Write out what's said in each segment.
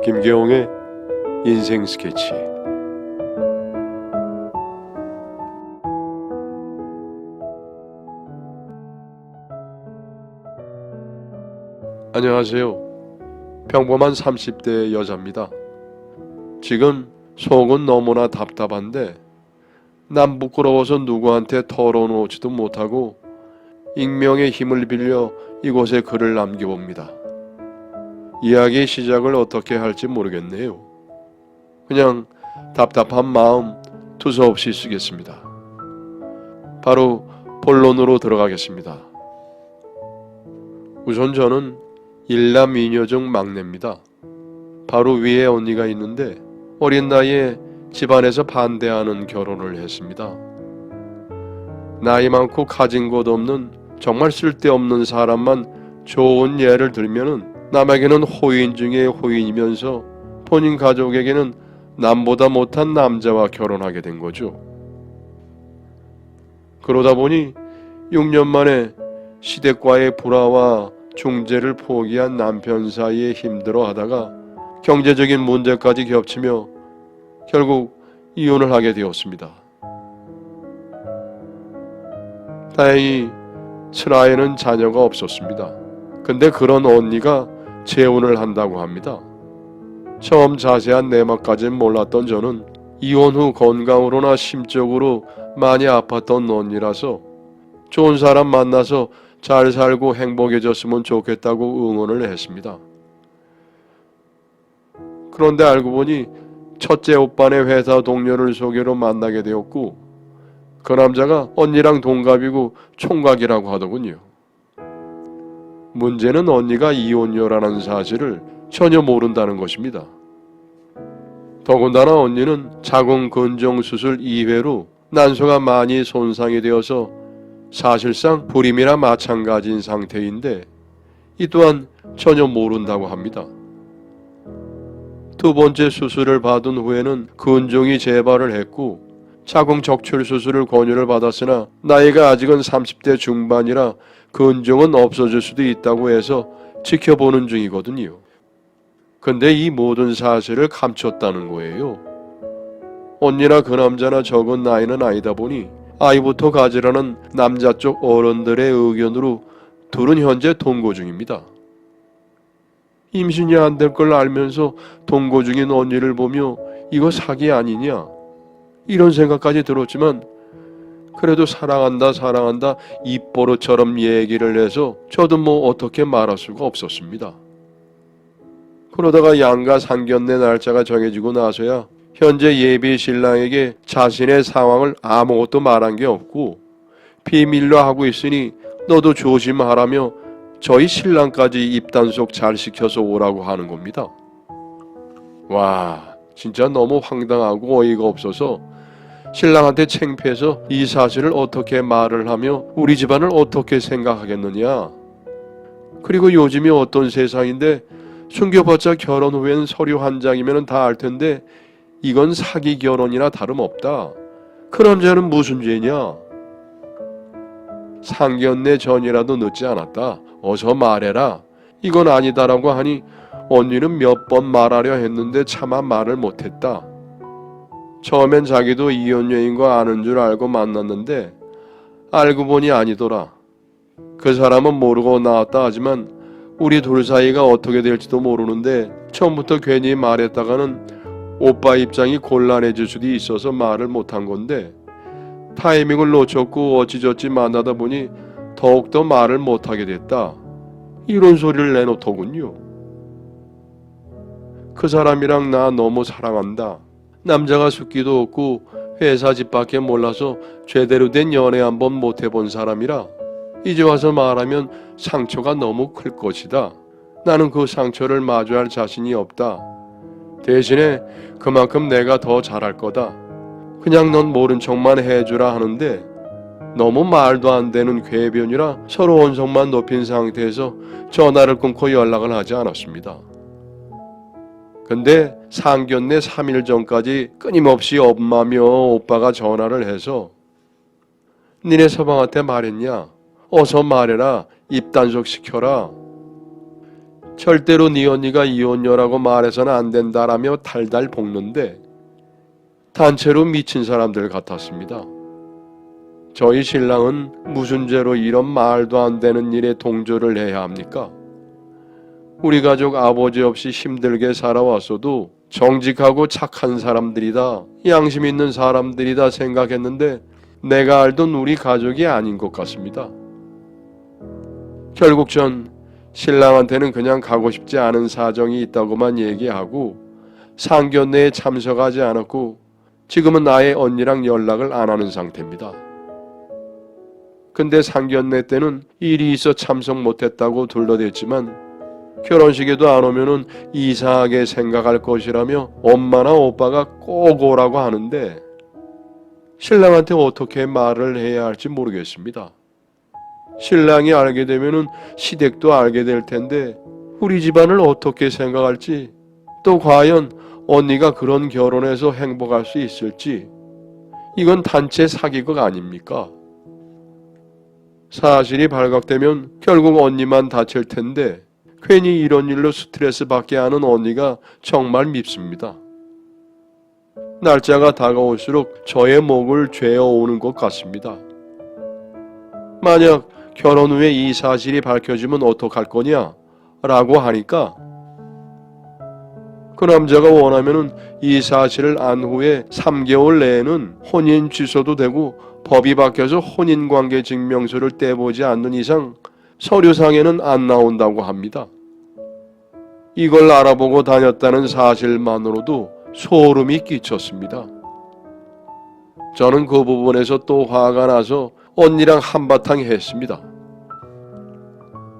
김계홍의 인생 스케치. 안녕하세요. 평범한 30대의 여자입니다. 지금 속은 너무나 답답한데 남 부끄러워서 누구한테 털어놓지도 못하고 익명의 힘을 빌려 이곳에 글을 남겨봅니다. 이야기의 시작을 어떻게 할지 모르겠네요. 그냥 답답한 마음 두서없이 쓰겠습니다. 바로 본론으로 들어가겠습니다. 우선 저는 일남 이녀 중 막내입니다. 바로 위에 언니가 있는데 어린 나이에 집안에서 반대하는 결혼을 했습니다. 나이 많고 가진 것 없는 정말 쓸데없는 사람만 좋은 예를 들면은 남에게는 호인 중에 호인이면서 본인 가족에게는 남보다 못한 남자와 결혼하게 된 거죠. 그러다 보니 6년 만에 시댁과의 불화와 중재를 포기한 남편 사이에 힘들어하다가 경제적인 문제까지 겹치며 결국 이혼을 하게 되었습니다. 다행히 처라에는 자녀가 없었습니다. 근데 그런 언니가 재혼을 한다고 합니다. 처음 자세한 내막까지는 몰랐던 저는 이혼 후 건강으로나 심적으로 많이 아팠던 언니라서 좋은 사람 만나서 잘 살고 행복해졌으면 좋겠다고 응원을 했습니다. 그런데 알고 보니 첫째 오빠네 회사 동료를 소개로 만나게 되었고 그 남자가 언니랑 동갑이고 총각이라고 하더군요. 문제는 언니가 이혼녀라는 사실을 전혀 모른다는 것입니다. 더군다나 언니는 자궁근종수술 이외로 난소가 많이 손상이 되어서 사실상 불임이나 마찬가지인 상태인데 이 또한 전혀 모른다고 합니다. 두 번째 수술을 받은 후에는 근종이 재발을 했고 자궁 적출 수술을 권유를 받았으나 나이가 아직은 30대 중반이라 근종은 없어질 수도 있다고 해서 지켜보는 중이거든요. 근데 이 모든 사실을 감췄다는 거예요. 언니나 그 남자나 적은 나이는 아니다 보니 아이부터 가지라는 남자 쪽 어른들의 의견으로 둘은 현재 동거 중입니다. 임신이 안 될 걸 알면서 동거 중인 언니를 보며 이거 사기 아니냐 이런 생각까지 들었지만 그래도 사랑한다 입버릇처럼 얘기를 해서 저도 뭐 어떻게 말할 수가 없었습니다. 그러다가 양가 상견례 날짜가 정해지고 나서야 현재 예비 신랑에게 자신의 상황을 아무것도 말한 게 없고 비밀로 하고 있으니 너도 조심하라며 저희 신랑까지 입단속 잘 시켜서 오라고 하는 겁니다. 와, 진짜 너무 황당하고 어이가 없어서 신랑한테 창피해서 이 사실을 어떻게 말을 하며 우리 집안을 어떻게 생각하겠느냐. 그리고 요즘이 어떤 세상인데 숨겨봤자 결혼 후엔 서류 한 장이면 다 알 텐데 이건 사기 결혼이나 다름없다. 그 남자는 무슨 죄냐? 상견례 전이라도 늦지 않았다. 어서 말해라. 이건 아니다라고 하니 언니는 몇 번 말하려 했는데 차마 말을 못했다. 처음엔 자기도 이혼 여인 거 아는 줄 알고 만났는데 알고 보니 아니더라. 그 사람은 모르고 나왔다 하지만 우리 둘 사이가 어떻게 될지도 모르는데 처음부터 괜히 말했다가는 오빠 입장이 곤란해질 수도 있어서 말을 못한 건데 타이밍을 놓쳤고 어찌저찌 만나다 보니 더욱더 말을 못하게 됐다. 이런 소리를 내놓더군요. 그 사람이랑 나 너무 사랑한다. 남자가 숫기도 없고 회사 집밖에 몰라서 제대로 된 연애 한번 못 해본 사람이라 이제 와서 말하면 상처가 너무 클 것이다. 나는 그 상처를 마주할 자신이 없다. 대신에 그만큼 내가 더 잘할 거다. 그냥 넌 모른 척만 해주라 하는데 너무 말도 안 되는 궤변이라 서로 언성만 높인 상태에서 전화를 끊고 연락을 하지 않았습니다. 근데 상견례 3일 전까지 끊임없이 엄마며 오빠가 전화를 해서 니네 서방한테 말했냐? 어서 말해라. 입단속 시켜라. 절대로 네 언니가 이혼녀라고 말해서는 안 된다라며 달달 볶는데 단체로 미친 사람들 같았습니다. 저희 신랑은 무슨 죄로 이런 말도 안 되는 일에 동조를 해야 합니까? 우리 가족 아버지 없이 힘들게 살아왔어도 정직하고 착한 사람들이다, 양심 있는 사람들이다 생각했는데 내가 알던 우리 가족이 아닌 것 같습니다. 결국 전 신랑한테는 그냥 가고 싶지 않은 사정이 있다고만 얘기하고 상견례에 참석하지 않았고 지금은 아예 언니랑 연락을 안 하는 상태입니다. 근데 상견례 때는 일이 있어 참석 못했다고 둘러댔지만 결혼식에도 안 오면은 이상하게 생각할 것이라며 엄마나 오빠가 꼭 오라고 하는데 신랑한테 어떻게 말을 해야 할지 모르겠습니다. 신랑이 알게 되면은 시댁도 알게 될 텐데 우리 집안을 어떻게 생각할지, 또 과연 언니가 그런 결혼에서 행복할 수 있을지, 이건 단체 사기극 아닙니까? 사실이 발각되면 결국 언니만 다칠 텐데 괜히 이런 일로 스트레스 받게 하는 언니가 정말 밉습니다. 날짜가 다가올수록 저의 목을 죄어오는 것 같습니다. 만약 결혼 후에 이 사실이 밝혀지면 어떡할 거냐? 라고 하니까 그 남자가 원하면은 이 사실을 안 후에 3개월 내에는 혼인 취소도 되고 법이 바뀌어서 혼인관계 증명서를 떼보지 않는 이상 서류상에는 안 나온다고 합니다. 이걸 알아보고 다녔다는 사실만으로도 소름이 끼쳤습니다. 저는 그 부분에서 또 화가 나서 언니랑 한바탕 했습니다.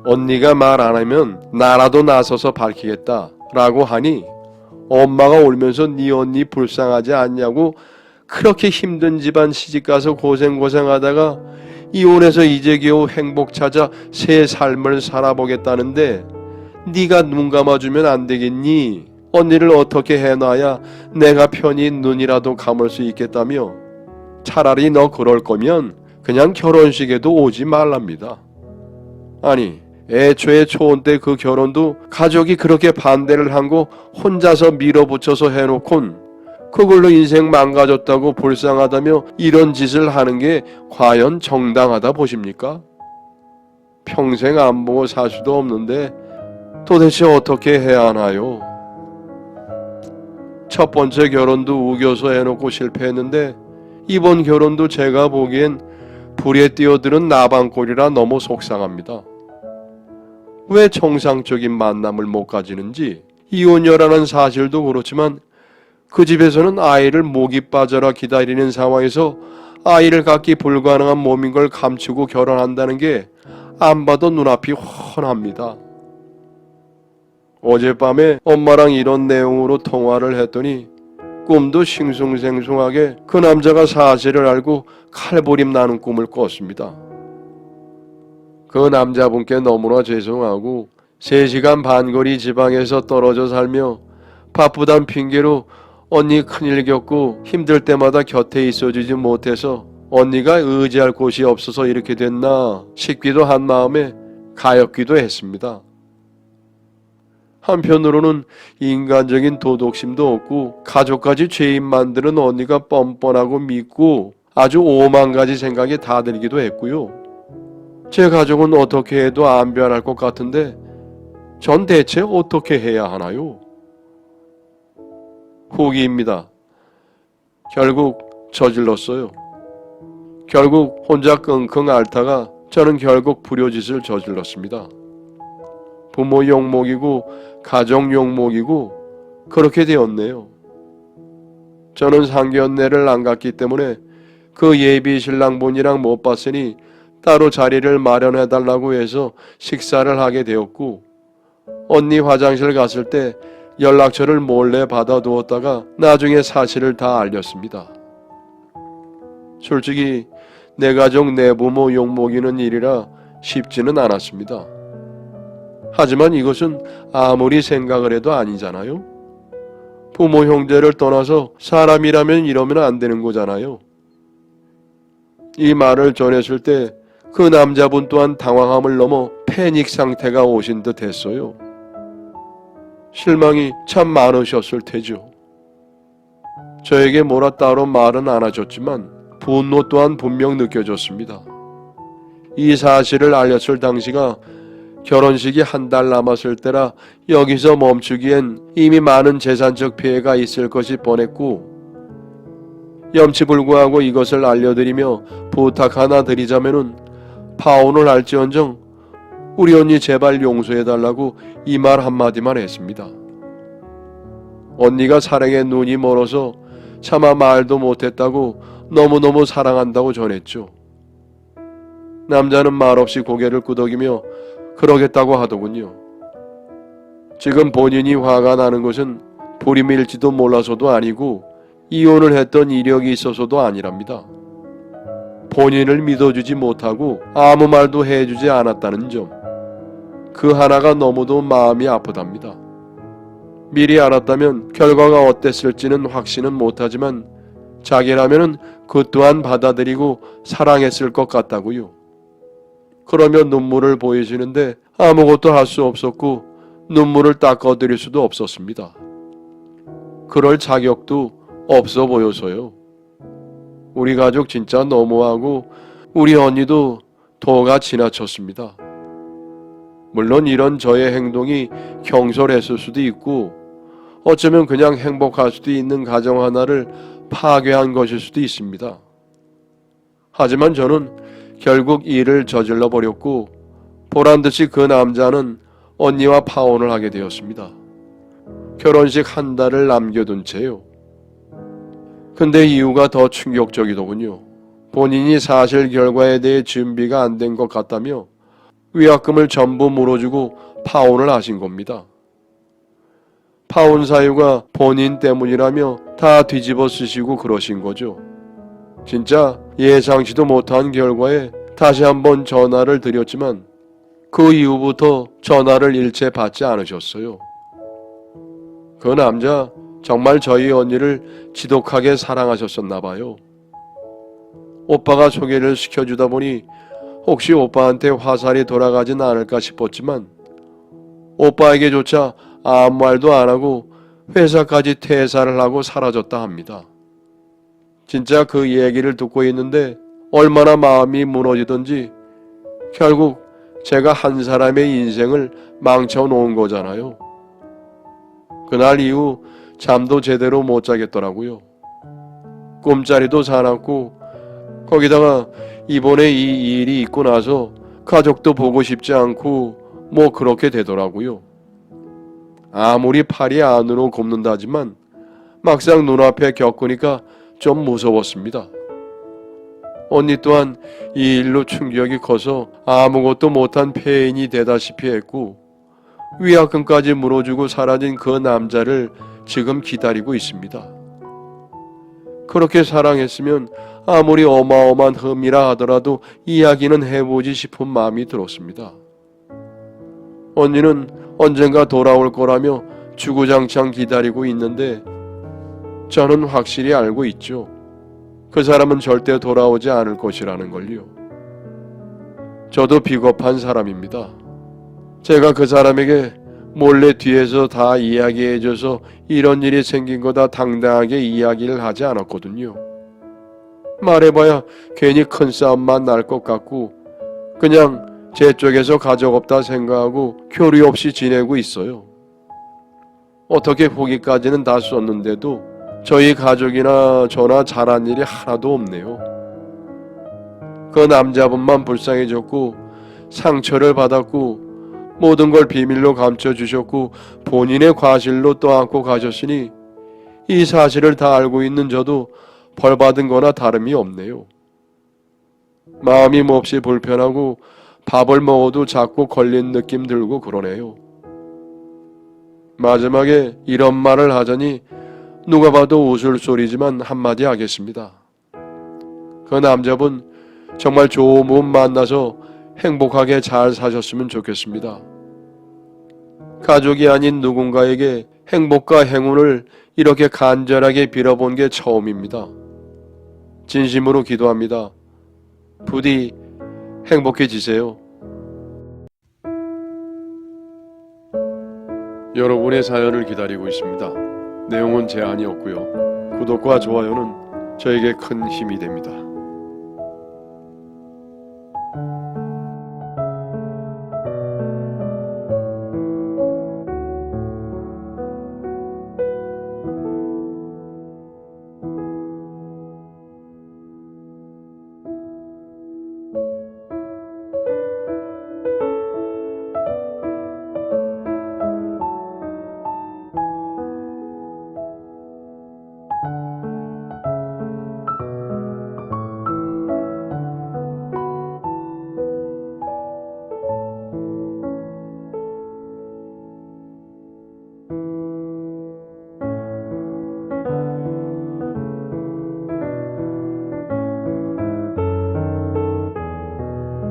언니가 말 안 하면 나라도 나서서 밝히겠다 라고 하니 엄마가 울면서 네 언니 불쌍하지 않냐고 그렇게 힘든 집안 시집가서 고생하다가 이혼해서 이제 겨우 행복 찾아 새 삶을 살아보겠다는데 네가 눈 감아주면 안 되겠니? 언니를 어떻게 해놔야 내가 편히 눈이라도 감을 수 있겠다며 차라리 너 그럴 거면 그냥 결혼식에도 오지 말랍니다. 아니 애초에 초혼 때 그 결혼도 가족이 그렇게 반대를 한 거 혼자서 밀어붙여서 해놓곤 그걸로 인생 망가졌다고 불쌍하다며 이런 짓을 하는 게 과연 정당하다 보십니까? 평생 안 보고 살 수도 없는데 도대체 어떻게 해야 하나요? 첫 번째 결혼도 우겨서 해놓고 실패했는데 이번 결혼도 제가 보기엔 불에 뛰어드는 나방꼴이라 너무 속상합니다. 왜 정상적인 만남을 못 가지는지, 이혼녀라는 사실도 그렇지만 그 집에서는 아이를 목이 빠져라 기다리는 상황에서 아이를 갖기 불가능한 몸인 걸 감추고 결혼한다는 게 안 봐도 눈앞이 훤합니다. 어젯밤에 엄마랑 이런 내용으로 통화를 했더니 꿈도 싱숭생숭하게 그 남자가 사실을 알고 칼부림 나는 꿈을 꿨습니다. 그 남자분께 너무나 죄송하고 3시간 반 거리 지방에서 떨어져 살며 바쁘단 핑계로 언니 큰일 겪고 힘들 때마다 곁에 있어주지 못해서 언니가 의지할 곳이 없어서 이렇게 됐나 싶기도 한 마음에 가엾기도 했습니다. 한편으로는 인간적인 도덕심도 없고 가족까지 죄인 만드는 언니가 뻔뻔하고 믿고 아주 오만 가지 생각이 다 들기도 했고요. 제 가족은 어떻게 해도 안 변할 것 같은데 전 대체 어떻게 해야 하나요? 후기입니다. 결국 저질렀어요. 결국 혼자 끙끙 앓다가 저는 결국 불효짓을 저질렀습니다. 부모 욕먹이고 가정 욕먹이고 그렇게 되었네요. 저는 상견례를 안 갔기 때문에 그 예비 신랑분이랑 못 봤으니 따로 자리를 마련해달라고 해서 식사를 하게 되었고 언니 화장실 갔을 때 연락처를 몰래 받아두었다가 나중에 사실을 다 알렸습니다. 솔직히 내 가족 내 부모 욕먹이는 일이라 쉽지는 않았습니다. 하지만 이것은 아무리 생각을 해도 아니잖아요. 부모 형제를 떠나서 사람이라면 이러면 안 되는 거잖아요. 이 말을 전했을 때 그 남자분 또한 당황함을 넘어 패닉 상태가 오신 듯 했어요. 실망이 참 많으셨을 테죠. 저에게 뭐라 따로 말은 안 하셨지만 분노 또한 분명 느껴졌습니다. 이 사실을 알렸을 당시가 결혼식이 한 달 남았을 때라 여기서 멈추기엔 이미 많은 재산적 피해가 있을 것이 뻔했고, 염치불구하고 이것을 알려드리며 부탁 하나 드리자면은 파혼을 할지언정 우리 언니 제발 용서해달라고 이 말 한마디만 했습니다. 언니가 사랑에 눈이 멀어서 차마 말도 못했다고 너무너무 사랑한다고 전했죠. 남자는 말없이 고개를 끄덕이며 그러겠다고 하더군요. 지금 본인이 화가 나는 것은 불임일지도 몰라서도 아니고 이혼을 했던 이력이 있어서도 아니랍니다. 본인을 믿어주지 못하고 아무 말도 해주지 않았다는 점, 그 하나가 너무도 마음이 아프답니다. 미리 알았다면 결과가 어땠을지는 확신은 못하지만 자기라면은 그 또한 받아들이고 사랑했을 것 같다고요. 그러며 눈물을 보이시는데 아무것도 할 수 없었고 눈물을 닦아드릴 수도 없었습니다. 그럴 자격도 없어 보여서요. 우리 가족 진짜 너무하고 우리 언니도 도가 지나쳤습니다. 물론 이런 저의 행동이 경솔했을 수도 있고 어쩌면 그냥 행복할 수도 있는 가정 하나를 파괴한 것일 수도 있습니다. 하지만 저는 결국 일을 저질러 버렸고 보란듯이 그 남자는 언니와 파혼을 하게 되었습니다. 결혼식 한 달을 남겨둔 채요. 근데 이유가 더 충격적이더군요. 본인이 사실 결과에 대해 준비가 안 된 것 같다며 위약금을 전부 물어주고 파혼을 하신 겁니다. 파혼 사유가 본인 때문이라며 다 뒤집어 쓰시고 그러신 거죠. 진짜 예상치도 못한 결과에 다시 한번 전화를 드렸지만 그 이후부터 전화를 일체 받지 않으셨어요. 그 남자 정말 저희 언니를 지독하게 사랑하셨었나 봐요. 오빠가 소개를 시켜주다 보니 혹시 오빠한테 화살이 돌아가진 않을까 싶었지만 오빠에게조차 아무 말도 안 하고 회사까지 퇴사를 하고 사라졌다 합니다. 진짜 그 얘기를 듣고 있는데 얼마나 마음이 무너지던지 결국 제가 한 사람의 인생을 망쳐놓은 거잖아요. 그날 이후 잠도 제대로 못 자겠더라고요. 꿈자리도 사납고 거기다가 이번에 이 일이 있고 나서 가족도 보고 싶지 않고 뭐 그렇게 되더라고요. 아무리 팔이 안으로 굽는다지만 막상 눈앞에 겪으니까 좀 무서웠습니다. 언니 또한 이 일로 충격이 커서 아무것도 못한 폐인이 되다시피 했고 위약금까지 물어주고 사라진 그 남자를 지금 기다리고 있습니다. 그렇게 사랑했으면 아무리 어마어마한 흠이라 하더라도 이야기는 해보지 싶은 마음이 들었습니다. 언니는 언젠가 돌아올 거라며 주구장창 기다리고 있는데 저는 확실히 알고 있죠. 그 사람은 절대 돌아오지 않을 것이라는 걸요. 저도 비겁한 사람입니다. 제가 그 사람에게 몰래 뒤에서 다 이야기해줘서 이런 일이 생긴 거다 당당하게 이야기를 하지 않았거든요. 말해봐야 괜히 큰 싸움만 날 것 같고 그냥 제 쪽에서 가족 없다 생각하고 교류 없이 지내고 있어요. 어떻게 후기까지는 다 썼는데도 저희 가족이나 저나 잘한 일이 하나도 없네요. 그 남자분만 불쌍해졌고 상처를 받았고 모든 걸 비밀로 감춰주셨고 본인의 과실로 떠안고 가셨으니 이 사실을 다 알고 있는 저도 벌받은 거나 다름이 없네요. 마음이 몹시 불편하고 밥을 먹어도 자꾸 걸린 느낌 들고 그러네요. 마지막에 이런 말을 하자니 누가 봐도 웃을 소리지만 한마디 하겠습니다. 그 남자분 정말 좋은 분 만나서 행복하게 잘 사셨으면 좋겠습니다. 가족이 아닌 누군가에게 행복과 행운을 이렇게 간절하게 빌어본 게 처음입니다. 진심으로 기도합니다. 부디 행복해지세요. 여러분의 사연을 기다리고 있습니다. 내용은 제한이 없고요. 구독과 좋아요는 저에게 큰 힘이 됩니다.